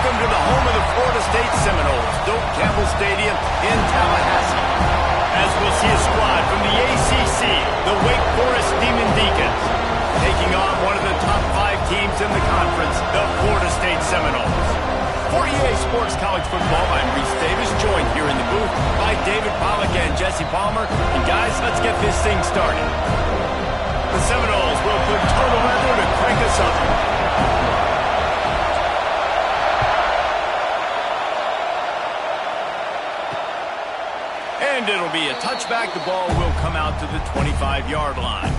welcome to the home of the Florida State Seminoles, Doak Campbell Stadium in Tallahassee. As we'll see a squad from the ACC, the Wake Forest Demon Deacons, taking on one of the top 5 teams in the conference, the Florida State Seminoles. For EA Sports College Football, I'm Reese Davis, joined here in the booth by David Pollack and Jesse Palmer. And guys, let's get this thing started. The Seminoles will put total weather to crank us up. And it'll be a touchback. The ball will come out to the 25-yard line.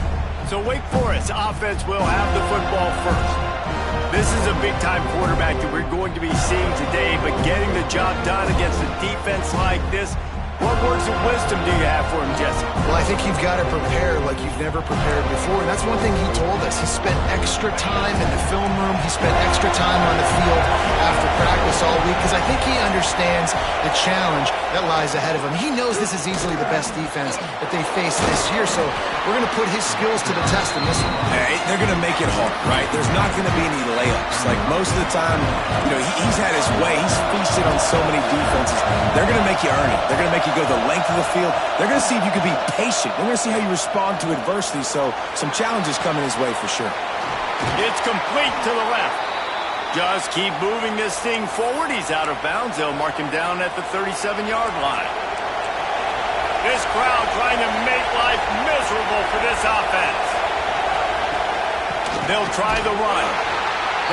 So Wake Forest offense will have the football first. This is a big-time quarterback that we're going to be seeing today, but getting the job done against a defense like this, what words of wisdom do you have for him, Jesse? Well, I think you've got to prepare like you've never prepared before, and that's one thing he told us. He spent extra time in the film room. He spent extra time on the field after practice all week, because I think he understands the challenge that lies ahead of him. He knows this is easily the best defense that they face this year, so we're going to put his skills to the test in this one. Hey, they're going to make it hard, right? There's not going to be any layups. Like, most of the time, he's had his way. He's feasted on so many defenses. They're going to make you earn it. They're going to make you go the length of the field. They're going to see if you can be patient. They're going to see how you respond to adversity. So some challenges coming his way for sure. It's complete to the left. Just keep moving this thing forward. He's out of bounds. They'll mark him down at the 37-yard line. This crowd trying to make life miserable for this offense. They'll try the run.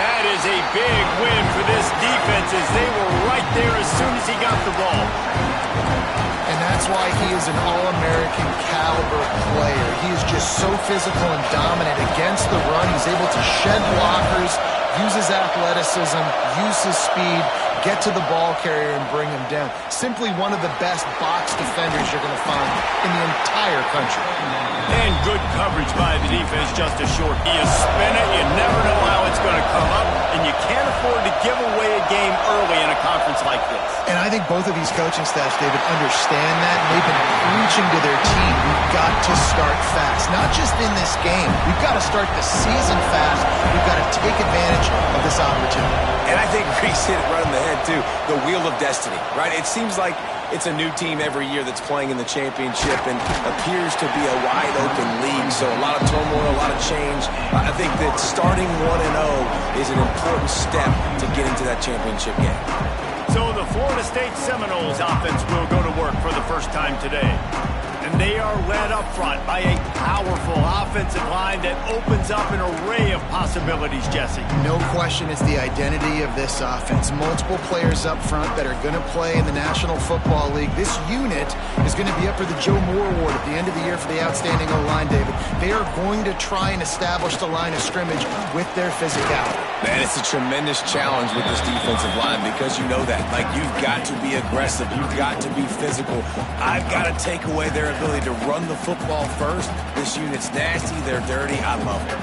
That is a big win for this defense, as they were right there as soon as he got the ball. And that's why he is an All-American caliber player. He is just so physical and dominant against the run. He's able to shed blockers, use his athleticism, use his speed, get to the ball carrier and bring him down. Simply one of the best box defenders you're going to find in the entire country. And good coverage by the defense, just a short. You spin it, you never know how it's going to come up, and you can't afford to give away a game early in a conference like this. And I think both of these coaching staffs, David, understand that. They've been preaching to their team, we've got to start fast. Not just in this game. We've got to start the season fast. We've got to take advantage of this opportunity. And I think Reese hit it right on the head, too. The wheel of destiny, right? It seems like it's a new team every year that's playing in the championship and appears to be a wide-open league. So a lot of turmoil, a lot of change. I think that starting 1-0 is an important step to getting to that championship game. So the Florida State Seminoles offense will go to work for the first time today. And they are led up front by a powerful offensive line that opens up an array of possibilities, Jesse. No question, it's the identity of this offense. Multiple players up front that are going to play in the National Football League. This unit is going to be up for the Joe Moore Award at the end of the year for the outstanding O-line, David. They are going to try and establish the line of scrimmage with their physicality. Man, it's a tremendous challenge with this defensive line, because you know that. Like, you've got to be aggressive. You've got to be physical. I've got to take away their ability to run the football first. This unit's nasty. They're dirty. I love it.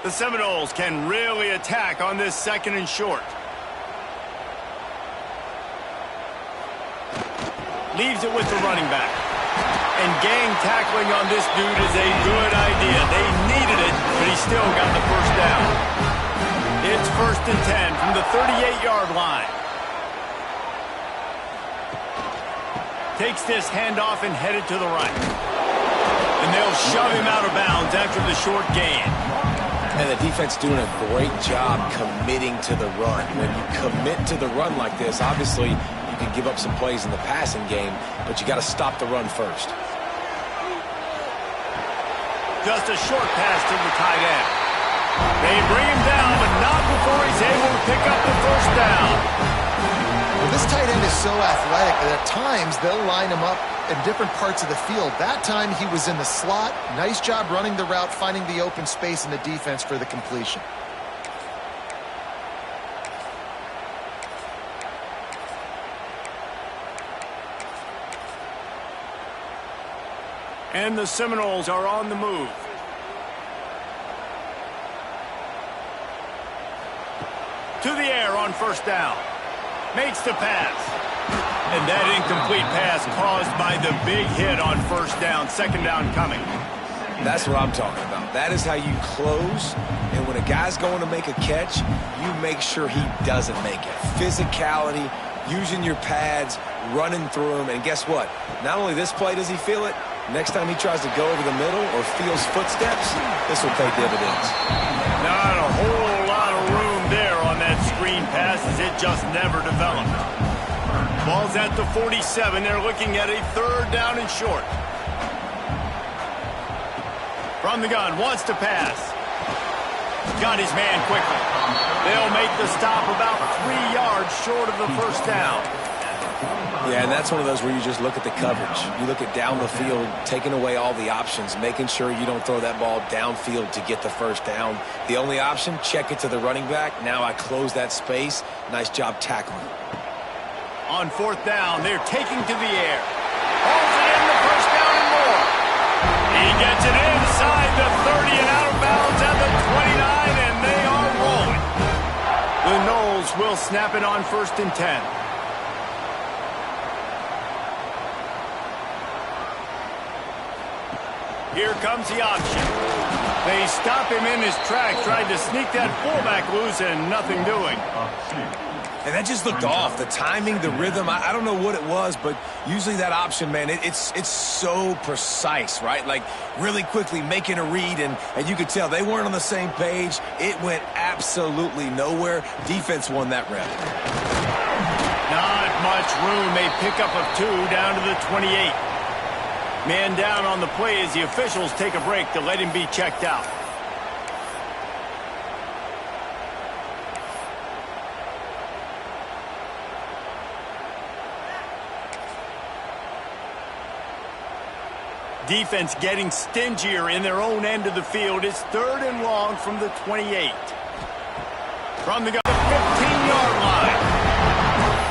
The Seminoles can really attack on this second and short. Leaves it with the running back. And gang tackling on this dude is a good idea. They needed it, but he still got the first down. It's 1st and 10 from the 38-yard line. Takes this handoff and headed to the right. And they'll shove him out of bounds after the short gain. And the defense doing a great job committing to the run. When you commit to the run like this, obviously you can give up some plays in the passing game, but you got to stop the run first. Just a short pass to the tight end. They bring him down, but not before he's able to pick up the first down. Well, this tight end is so athletic that at times they'll line him up in different parts of the field. That time he was in the slot. Nice job running the route, finding the open space in the defense for the completion. And the Seminoles are on the move. To the air on first down. Makes the pass. And that incomplete pass caused by the big hit on first down. Second down coming. That's what I'm talking about. That is how you close. And when a guy's going to make a catch, you make sure he doesn't make it. Physicality, using your pads, running through him. And guess what? Not only this play does he feel it, next time he tries to go over the middle or feels footsteps, this will pay dividends. Not a whole lot of room there on that screen pass as it just never developed. Ball's at the 47. They're looking at a 3rd down and short. From the gun, wants to pass. Got his man quickly. They'll make the stop about 3 yards short of the first down. Yeah, and that's one of those where you just look at the coverage. You look at down the field, taking away all the options, making sure you don't throw that ball downfield to get the first down. The only option, check it to the running back. Now I close that space. Nice job tackling. On 4th down, they're taking to the air. Holds it in, the first down and more. He gets it inside the 30 and out of bounds at the 29, and they are rolling. The Noles will snap it on 1st and 10. Here comes the option. They stop him in his tracks, tried to sneak that fullback loose, and nothing doing. And that just looked off. The timing, the rhythm, I don't know what it was, but usually that option, man, it's so precise, right? Like really quickly making a read, and you could tell they weren't on the same page. It went absolutely nowhere. Defense won that rep. Not much room. They pick up of 2 down to the 28. Man down on the play as the officials take a break to let him be checked out. Defense getting stingier in their own end of the field. It's 3rd and long from the 28. From the 15-yard line.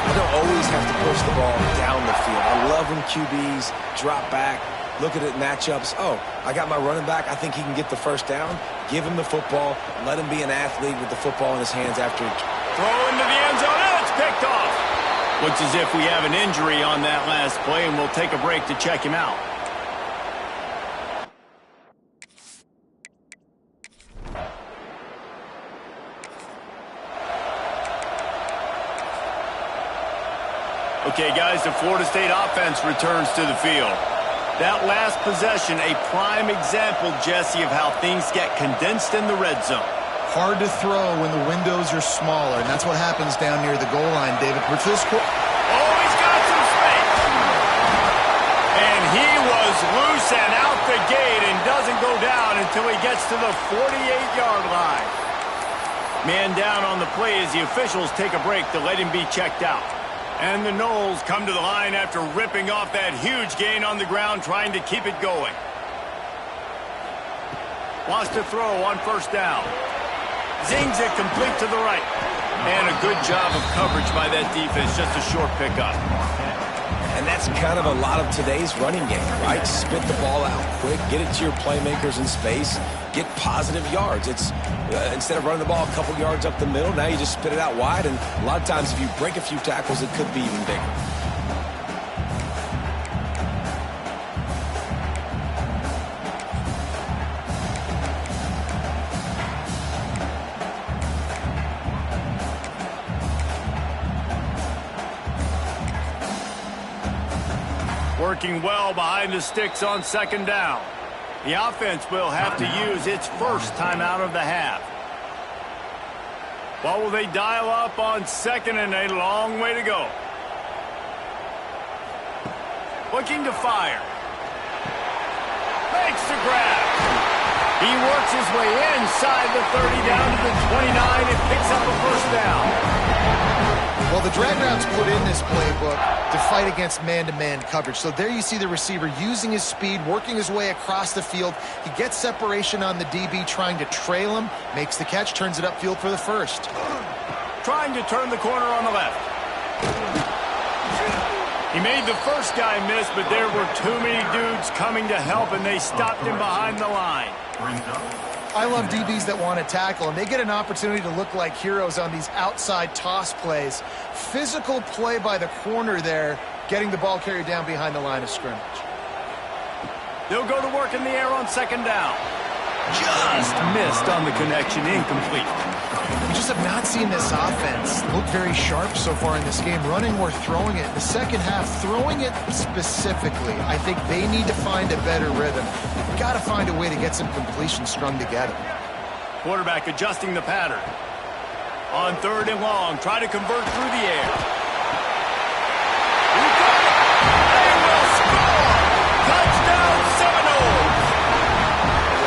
You don't always have to push the ball down the field. I love when QBs drop back, look at it matchups. Oh, I got my running back. I think he can get the first down. Give him the football. Let him be an athlete with the football in his hands after. Throw into the end zone, and it's picked off. Looks as if we have an injury on that last play, and we'll take a break to check him out. Okay, guys, the Florida State offense returns to the field. That last possession, a prime example, Jesse, of how things get condensed in the red zone. Hard to throw when the windows are smaller, and that's what happens down near the goal line, David. Oh, he's got some space. And he was loose and out the gate and doesn't go down until he gets to the 48-yard line. Man down on the play as the officials take a break to let him be checked out. And the Noles come to the line after ripping off that huge gain on the ground, trying to keep it going. Wants to throw on 1st down. Zings it complete to the right. And a good job of coverage by that defense, just a short pickup. And that's kind of a lot of today's running game, right? Spit the ball out quick, get it to your playmakers in space, get positive yards. It's instead of running the ball a couple yards up the middle, now you just spit it out wide, and a lot of times if you break a few tackles, it could be even bigger. Working well behind the sticks on 2nd down. The offense will have to use its first timeout of the half. What will they dial up on 2nd and a long way to go? Looking to fire. Makes the grab. He works his way inside the 30 down to the 29 and picks up a first down. Well, the drag routes put in this playbook to fight against man-to-man coverage. So there you see the receiver using his speed, working his way across the field. He gets separation on the DB, trying to trail him, makes the catch, turns it upfield for the first. Trying to turn the corner on the left. He made the first guy miss, but there were too many dudes coming to help, and they stopped him behind the line. I love DBs that want to tackle, and they get an opportunity to look like heroes on these outside toss plays. Physical play by the corner there, getting the ball carried down behind the line of scrimmage. They'll go to work in the air on second down. Just missed on the connection, incomplete. We just have not seen this offense look very sharp so far in this game, running or throwing it. In the second half, throwing it specifically, I think they need to find a better rhythm. You've got to find a way to get some completions strung together. Quarterback adjusting the pattern. On third and long, try to convert through the air. They will score! Touchdown Seminoles!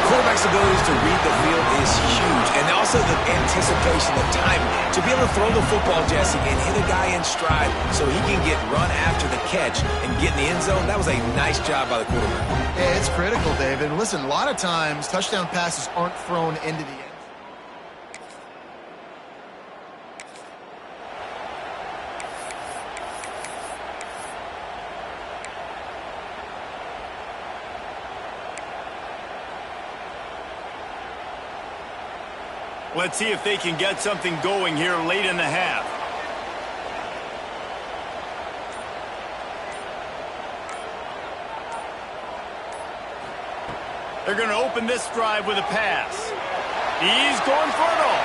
Quarterback's abilities to read the field is huge, and also the anticipation, the timing. To be able to throw the football, Jesse, and hit a guy in stride so he can get run after the catch and get in the end zone, that was a nice job by the quarterback. Yeah, it's critical, David. Listen, a lot of times touchdown passes aren't thrown into the end. Let's see if they can get something going here late in the half. They're going to open this drive with a pass. He's going for it all.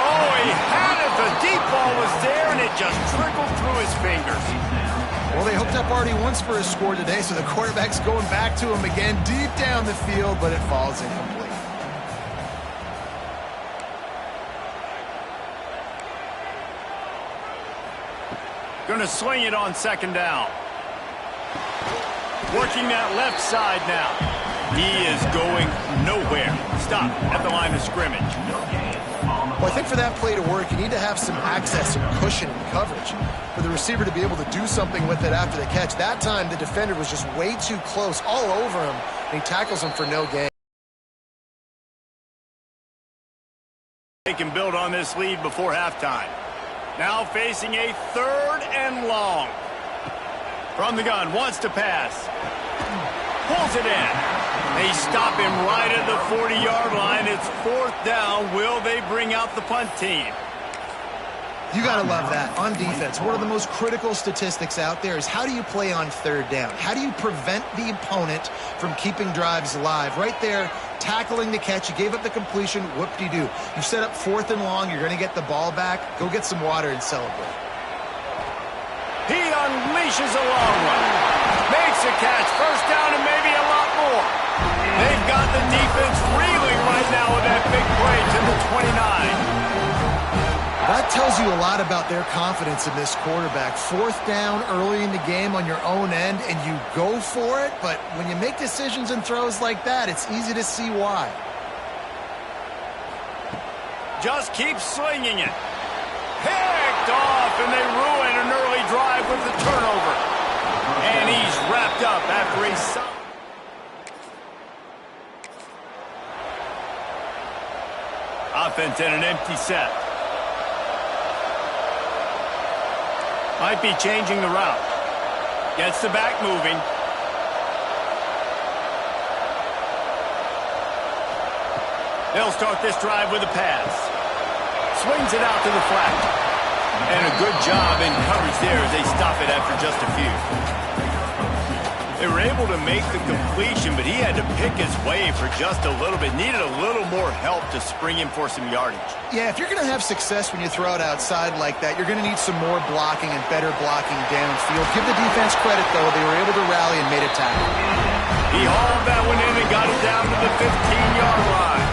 Oh, he had it. The deep ball was there, and it just trickled through his fingers. Well, they hooked up already once for a score today, so the quarterback's going back to him again deep down the field, but it falls incomplete. Going to swing it on second down. Working that left side now. He is going nowhere. Stop at the line of scrimmage. Well, I think for that play to work, you need to have some access, some cushion and coverage for the receiver to be able to do something with it after the catch. That time, the defender was just way too close, all over him, and he tackles him for no gain. They can build on this lead before halftime. Now facing a third and long. From the gun, wants to pass. Pulls it in. They stop him right at the 40-yard line. It's fourth down. Will they bring out the punt team? You got to love that. On defense, one of the most critical statistics out there is how do you play on third down? How do you prevent the opponent from keeping drives alive? Right there, tackling the catch. You gave up the completion. Whoop-de-doo. You set up fourth and long. You're going to get the ball back. Go get some water and celebrate. He unleashes a long one. Makes a catch. First down and maybe a lot more. They've got the defense reeling right now with that big play to the 29. That tells you a lot about their confidence in this quarterback. Fourth down early in the game on your own end, and you go for it, but when you make decisions and throws like that, it's easy to see why. Just keep slinging it. Picked off, and they ruin an early drive with the turnover. And he's wrapped up after a solid. Offense in an empty set. Might be changing the route. Gets the back moving. They'll start this drive with a pass. Swings it out to the flat. And a good job in coverage there as they stop it after just a few. They were able to make the completion, but he had to pick his way for just a little bit. Needed a little more help to spring him for some yardage. Yeah, if you're going to have success when you throw it outside like that, you're going to need some more blocking and better blocking downfield. Give the defense credit, though. They were able to rally and made a tackle. He hauled that one in and got it down to the 15-yard line.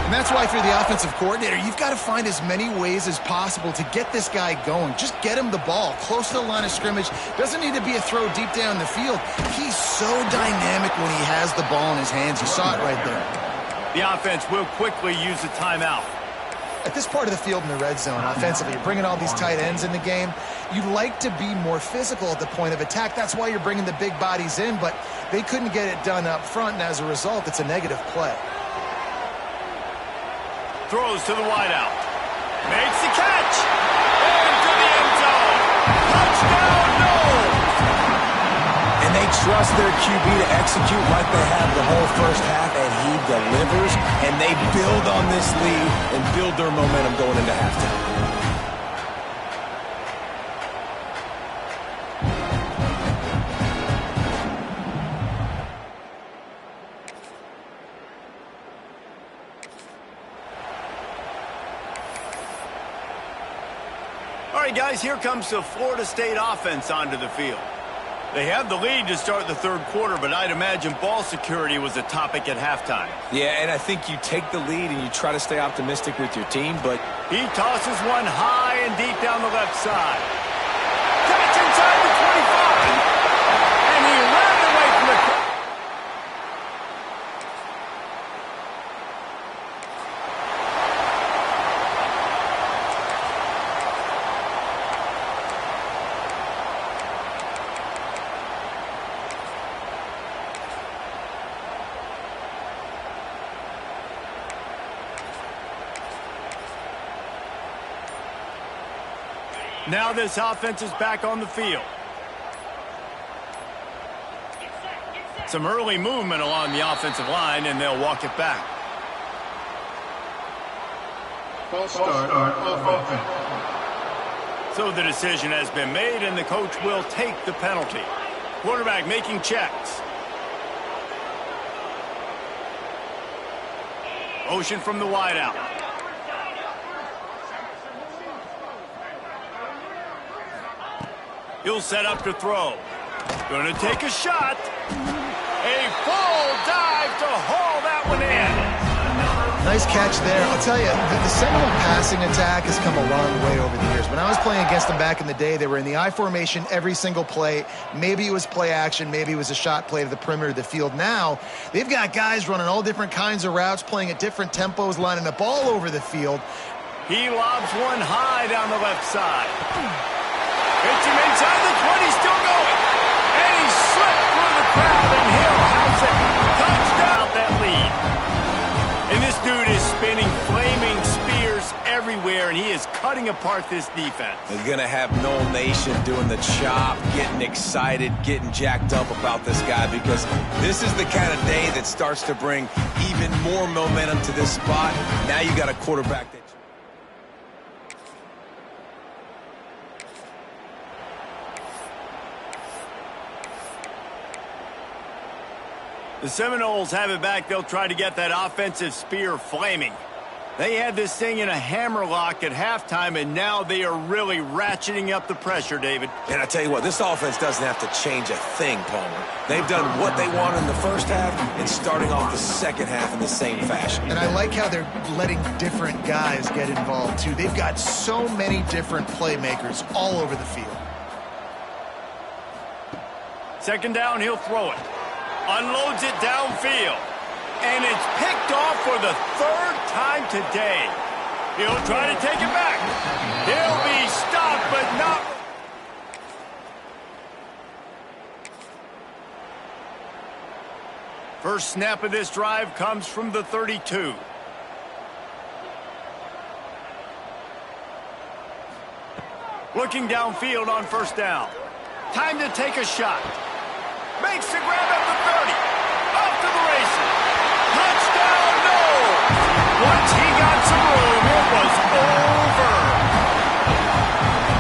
And that's why if you're the offensive coordinator, you've got to find as many ways as possible to get this guy going. Just get him the ball close to the line of scrimmage. Doesn't need to be a throw deep down the field. He's so dynamic when he has the ball in his hands. You saw it right there. The offense will quickly use a timeout. At this part of the field in the red zone, offensively, you're bringing all these tight ends in the game. You'd like to be more physical at the point of attack. That's why you're bringing the big bodies in, but they couldn't get it done up front, and as a result, it's a negative play. Throws to the wideout. Makes the catch. Into the end zone. Touchdown, Noles. And they trust their QB to execute like they have the whole first half, and he delivers. And they build on this lead and build their momentum going into halftime. right, guys, here comes the Florida State offense onto the field. They have the lead to start the third quarter, but I'd imagine ball security was a topic at halftime. Yeah, and I think you take the lead and you try to stay optimistic with your team, but... He tosses one high and deep down the left side. Catch inside the 25, and he ran away from the... Now this offense is back on the field. Some early movement along the offensive line, and they'll walk it back. False start on offense. So the decision has been made, and the coach will take the penalty. Quarterback making checks. Motion from the wideout. He'll set up to throw. Going to take a shot. A full dive to haul that one in. Nice catch there. I'll tell you, the Seminole passing attack has come a long way over the years. When I was playing against them back in the day, they were in the I formation every single play. Maybe it was play action. Maybe it was a shot play to the perimeter of the field. Now, they've got guys running all different kinds of routes, playing at different tempos, lining up all over the field. He lobs one high down the left side. Hits him inside the 20, still going. And he slipped through the crowd, and Heru has it. Touchdown, that lead. And this dude is spinning flaming spears everywhere, and he is cutting apart this defense. They're going to have Noel Nation doing the chop, getting excited, getting jacked up about this guy, because this is the kind of day that starts to bring even more momentum to this spot. Now you got a quarterback that... The Seminoles have it back. They'll try to get that offensive spear flaming. They had this thing in a hammerlock at halftime, and now they are really ratcheting up the pressure, David. And I tell you what, this offense doesn't have to change a thing, Palmer. They've done what they wanted in the first half and starting off the second half in the same fashion. And I like how they're letting different guys get involved, too. They've got so many different playmakers all over the field. Second down, he'll throw it. Unloads it downfield. And it's picked off for the third time today. He'll try to take it back. He'll be stopped, but not... First snap of this drive comes from the 32. Looking downfield on first down. Time to take a shot. Makes the grab at the 30. Off to the races. Touchdown, no! Once he got some room, it was over.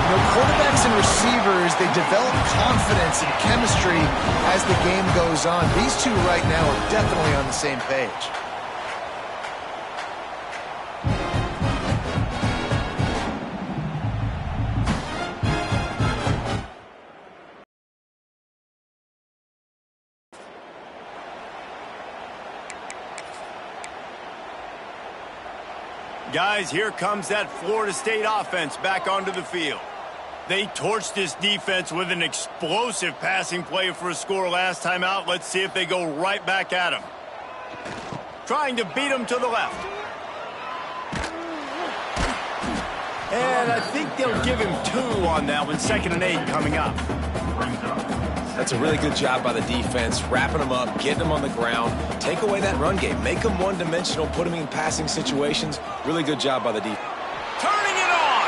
You know, quarterbacks and receivers, they develop confidence and chemistry as the game goes on. These two right now are definitely on the same page. Guys, here comes that Florida State offense back onto the field. They torched this defense with an explosive passing play for a score last time out. Let's see if they go right back at him. Trying to beat him to the left. And I think they'll give him 2 on that one. 2nd and 8 coming up. That's a really good job by the defense, wrapping them up, getting them on the ground, take away that run game, make them one-dimensional, put them in passing situations. Really good job by the defense. Turning it on!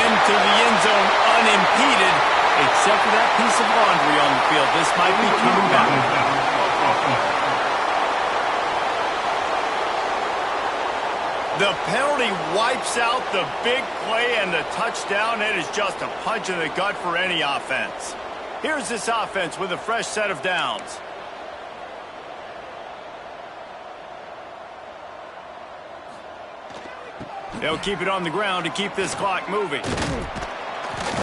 Into the end zone unimpeded, except for that piece of laundry on the field. This might be coming back. The penalty wipes out the big play and the touchdown. It is just a punch in the gut for any offense. Here's this offense with a fresh set of downs. They'll keep it on the ground to keep this clock moving.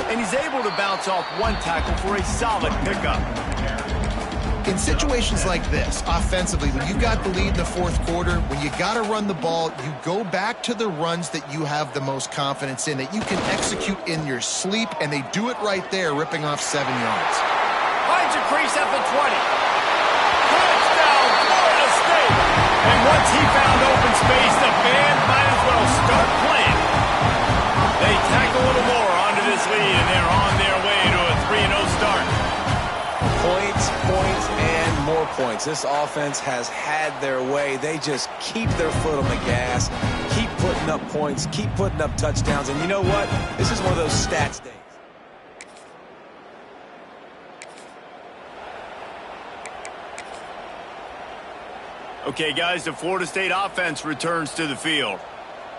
And he's able to bounce off one tackle for a solid pickup. In situations like this, offensively, when you got the lead in the fourth quarter, when you got to run the ball, you go back to the runs that you have the most confidence in, that you can execute in your sleep, and they do it right there, ripping off 7 yards. Finds a crease at the 20. Touchdown, Florida State. And once he found open space, the band might as well start playing. They tack a little more onto this lead, and they're on their way to a 3-0 start. Points, points, and more points. This offense has had their way. They just keep their foot on the gas, keep putting up points, keep putting up touchdowns. And you know what? This is one of those stats days. Okay, guys, the Florida State offense returns to the field.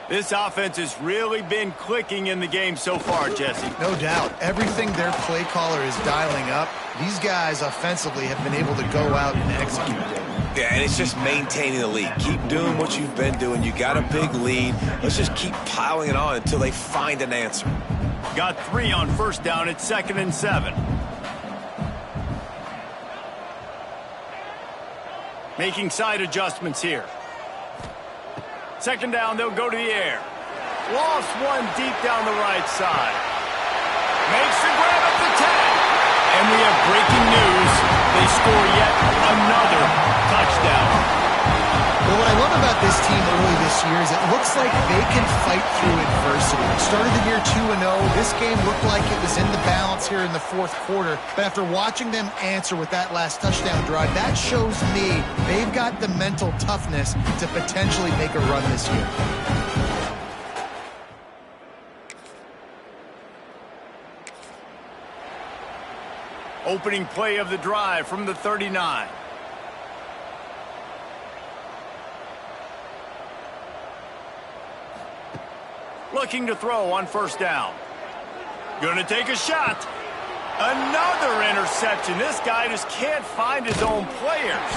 This offense has really been clicking in the game so far, Jesse. No doubt. Everything their play caller is dialing up, these guys offensively have been able to go out and execute it. Yeah, and it's just maintaining the lead. Keep doing what you've been doing. You got a big lead. Let's just keep piling it on until they find an answer. Got 3 on first down at 2nd and 7. Making side adjustments here. 2nd down, they'll go to the air. Lost one deep down the right side. Makes the grab at the 10. And we have breaking news. They score yet another touchdown. Well, what I love about this team early this year is it looks like they can fight through adversity. Started the year 2-0. This game looked like it was in the balance here in the fourth quarter. But after watching them answer with that last touchdown drive, that shows me they've got the mental toughness to potentially make a run this year. Opening play of the drive from the 39. Looking to throw on first down. Gonna take a shot. Another interception. This guy just can't find his own players.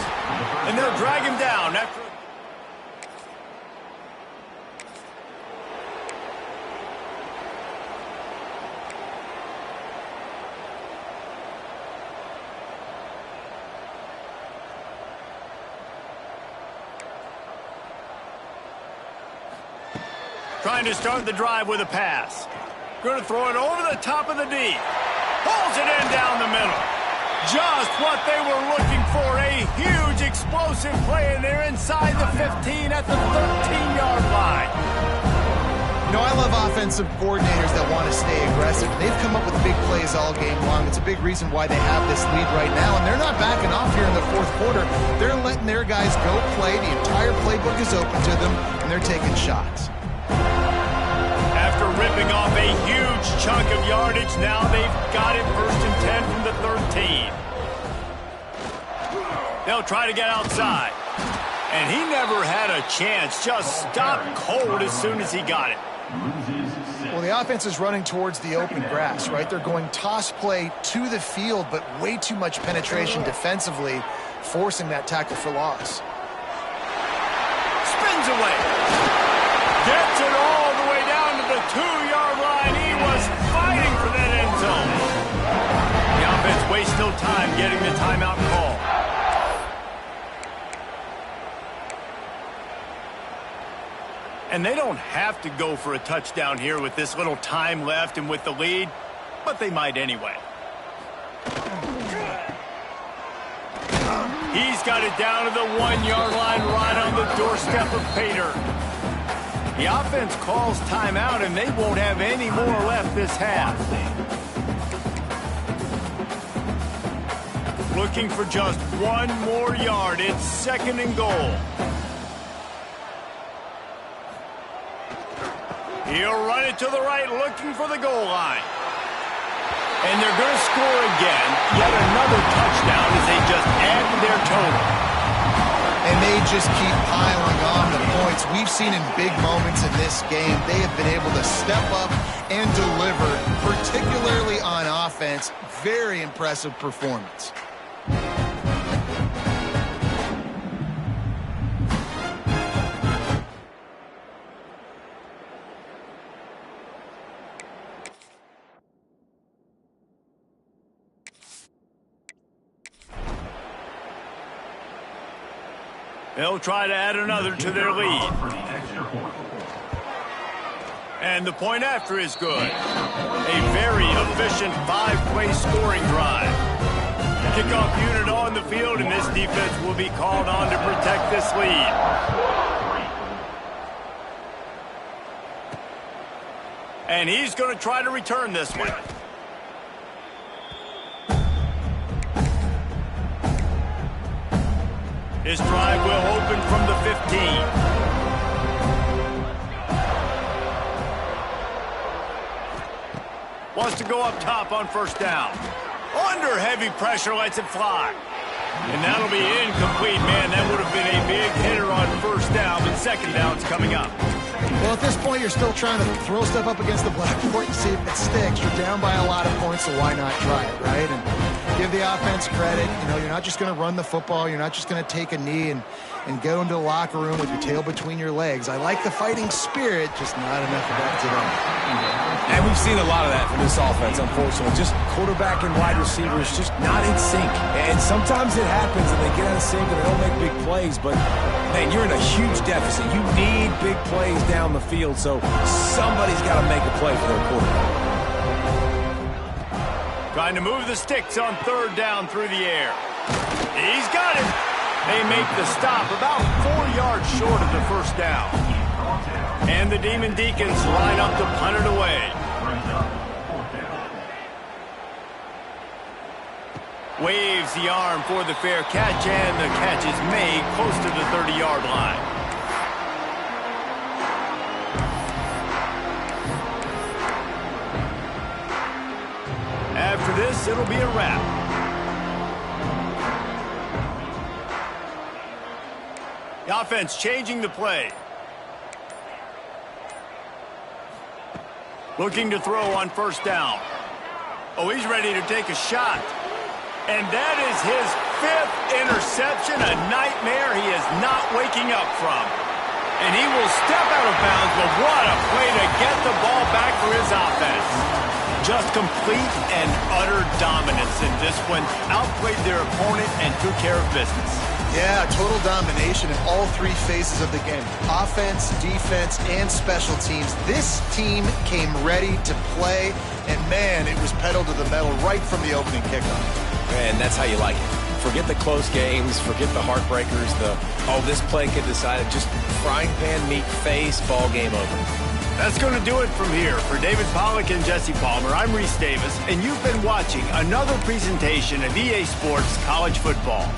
And they'll drag him down after... Trying to start the drive with a pass. Going to throw it over the top of the D. Pulls it in down the middle. Just what they were looking for. A huge explosive play, and they're inside the 15 at the 13-yard line. You know, I love offensive coordinators that want to stay aggressive. They've come up with big plays all game long. It's a big reason why they have this lead right now, and they're not backing off here in the fourth quarter. They're letting their guys go play. The entire playbook is open to them, and they're taking shots. After ripping off a huge chunk of yardage, now they've got it 1st and 10 from the 13. They'll try to get outside. And he never had a chance, just stopped cold as soon as he got it. Well, the offense is running towards the open grass, right? They're going toss play to the field, but way too much penetration defensively, forcing that tackle for loss. Spins away. Gets it all the way down to the 2-yard line. He was fighting for that end zone. The offense wastes no time getting the timeout call. And they don't have to go for a touchdown here with this little time left and with the lead, but they might anyway. He's got it down to the 1-yard line right on the doorstep of Pater. The offense calls timeout, and they won't have any more left this half. Looking for just one more yard. It's 2nd and goal. He'll run it to the right, looking for the goal line. And they're going to score again. Yet another touchdown as they just add to their total. And they just keep piling on the points. We've seen in big moments in this game, they have been able to step up and deliver, particularly on offense. Very impressive performance. They'll try to add another to their lead. And the point after is good. A very efficient 5-play scoring drive. Kickoff unit on the field, and this defense will be called on to protect this lead. And he's going to try to return this one. His drive will open from the 15. Wants to go up top on first down. Under heavy pressure, lets it fly. And that'll be incomplete, man. That would have been a big hitter on first down, but second down's coming up. Well, at this point, you're still trying to throw stuff up against the blackboard and see if it sticks. You're down by a lot of points, so why not try it, right? And give the offense credit. You know, you're not just going to run the football. You're not just going to take a knee and go into the locker room with your tail between your legs. I like the fighting spirit, just not enough of that today. And we've seen a lot of that from this offense, unfortunately. Just quarterback and wide receivers just not in sync. And sometimes it happens and they get out of sync and they don't make big plays. But, man, you're in a huge deficit. You need big plays down the field, so somebody's got to make a play for their quarterback. Trying to move the sticks on third down through the air. He's got it. They make the stop about 4 yards short of the first down. And the Demon Deacons line up to punt it away. Waves the arm for the fair catch, and the catch is made close to the 30-yard line. After this, it'll be a wrap. The offense changing the play. Looking to throw on first down. Oh, he's ready to take a shot. And that is his 5th interception, a nightmare he is not waking up from. And he will step out of bounds, but what a play to get the ball back for his offense. Just complete and utter dominance in this one. Outplayed their opponent and took care of business. Yeah, total domination in all 3 phases of the game. Offense, defense, and special teams. This team came ready to play, and man, it was pedal to the metal right from the opening kickoff. And that's how you like it. Forget the close games, forget the heartbreakers, this play could decide it. Just frying pan meat face, ball game over. That's going to do it from here. For David Pollack and Jesse Palmer, I'm Reese Davis, and you've been watching another presentation of EA Sports College Football.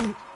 Mm-hmm.